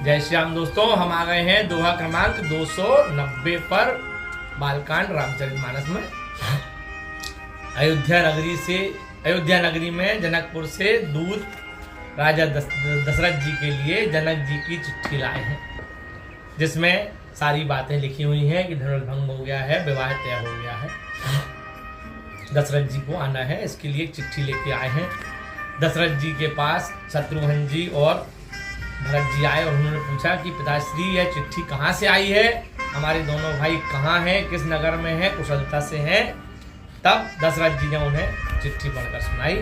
जय श्री राम दोस्तों, हम आ गए हैं दोहा क्रमांक 290 पर बालकांड रामचरितमानस में। अयोध्या नगरी में जनकपुर से दूत राजा दशरथ जी के लिए जनक जी की चिट्ठी लाए हैं, जिसमें सारी बातें लिखी हुई हैं कि धनुर्भंग हो गया है, विवाह तय हो गया है, दशरथ जी को आना है। इसके लिए चिट्ठी लेके आए हैं। दशरथ जी के पास शत्रुघ्न जी और भरत जी आए और उन्होंने पूछा कि पिताश्री, यह चिट्ठी कहाँ से आई है, हमारे दोनों भाई कहाँ हैं, किस नगर में हैं, कुशलता से हैं। तब दशरथ जी ने उन्हें चिट्ठी पढ़कर सुनाई।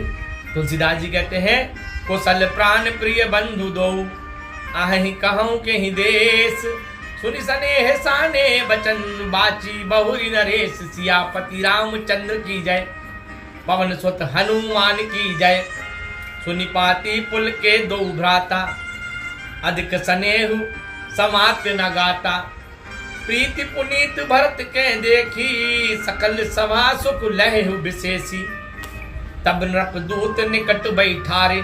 तुलसीदास जी कहते हैं, कुशल प्राण प्रिय बंधु दो आहि कहूँ के ही देश, सुनि सनेह साने बचन बाची बहुरी नरेश, सियापति रामचंद्र की जय, पवन सुत हनुमान की जय। सुनि पाती पुल के दो भ्राता, अधिक स्नेहु समाप्त न गाता, प्रीति पुनीत भरत के देखी, सकल सभा सुख लहु विशेषी। तब नृपदूत निकट बैठारे,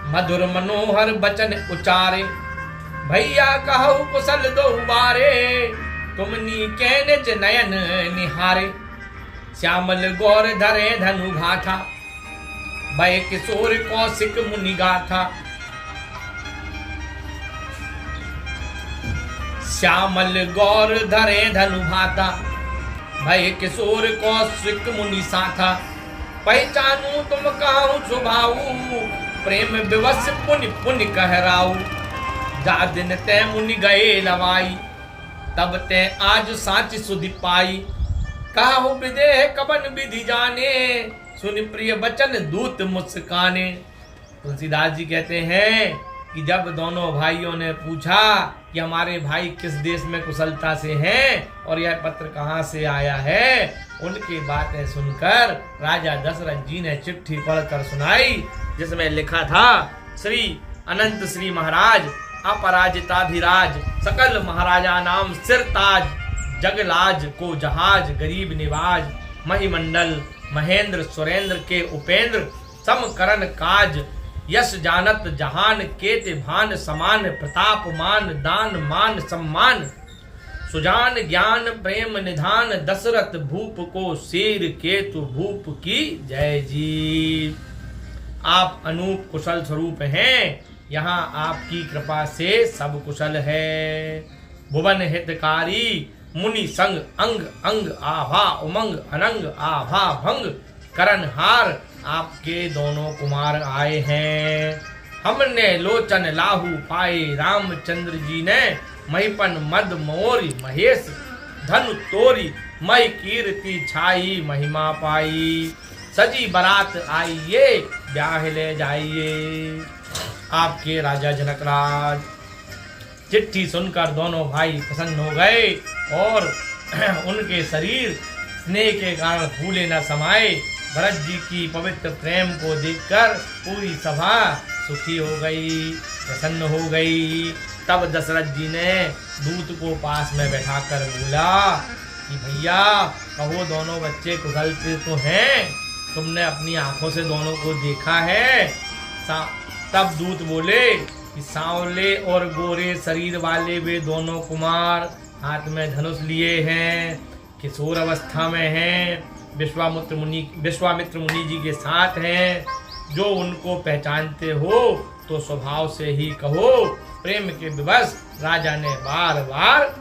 मधुर मनोहर बचन उचारे, भैया कहु कुशल दो बारे, तुमनी के निज नयन निहारे। श्यामल गौर धरे धनु घाथा, भय किशोर कौशिक मुनि गाथा। श्यामल गौर धरे धनु भाता, भय किशोर कौशिक मुनि साथा। पहचानू तुम कहूँ स्वभाऊ, प्रेम विवश पुनि पुनि कहराऊ। जा दिन ते मुनि गए लवाई, तब ते आज साच सुधि पाई। कहूँ विदेह कबन विधि जाने, सुनि प्रिय वचन दूत मुस्काने। तुलसीदास जी कहते हैं कि जब दोनों भाइयों ने पूछा कि हमारे भाई किस देश में कुशलता से हैं और यह पत्र कहाँ से आया है, उनकी बातें सुनकर राजा दशरथ जी ने चिट्ठी पढ़कर सुनाई, जिसमें लिखा था, श्री अनंत श्री महाराज अपराजिताधिराज, सकल महाराजा नाम सिरताज, जगलाज को जहाज गरीब निवाज, महिमंडल महेंद्र सुरेंद्र के उपेंद्र, समकरण काज यश जानत जहान, केत भान समान, प्रताप मान दान मान सम्मान, सुजान ज्ञान प्रेम निधान, दशरथ भूप को शेर केतु भूप की जय जी। आप अनूप कुशल स्वरूप हैं, यहाँ आपकी कृपा से सब कुशल है। भुवन हितकारी मुनि संग, अंग अंग आभा उमंग, अनंग आभा भंग, करणहार आपके दोनों कुमार आए हैं। हमने लोचन लाहू पाए, रामचंद्र जी ने महिपन मद मोरी, महेश धनु तोरी, मई कीर्ति छाई महिमा पाई। सजी बारात आइए, ब्याह ले जाइए। आपके राजा जनकराज। चिट्ठी सुनकर दोनों भाई प्रसन्न हो गए और उनके शरीर स्नेह के कारण फूले न समाये। भरत जी की पवित्र प्रेम को देखकर पूरी सभा सुखी हो गई, प्रसन्न हो गई। तब दशरथ जी ने दूत को पास में बैठाकर बोला कि भैया कहो, दोनों बच्चे कुशल से तो हैं, तुमने अपनी आंखों से दोनों को देखा है। तब दूत बोले कि सांवले और गोरे शरीर वाले वे दोनों कुमार हाथ में धनुष लिए हैं, किशोर अवस्था में हैं, विश्वामित्र मुनि जी के साथ हैं। जो उनको पहचानते हो तो स्वभाव से ही कहो। प्रेम के विवश राजा ने बार बार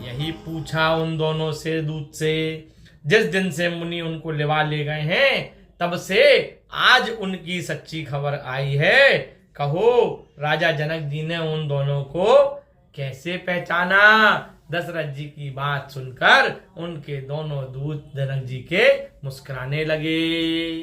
यही पूछा उन दोनों से, दूत से। जिस दिन से मुनि उनको लिवा ले गए हैं, तब से आज उनकी सच्ची खबर आई है। कहो, राजा जनक जी ने उन दोनों को कैसे पहचाना? दशरथ जी की बात सुनकर उनके दोनों दूत जनक जी के मुस्कुराने लगे।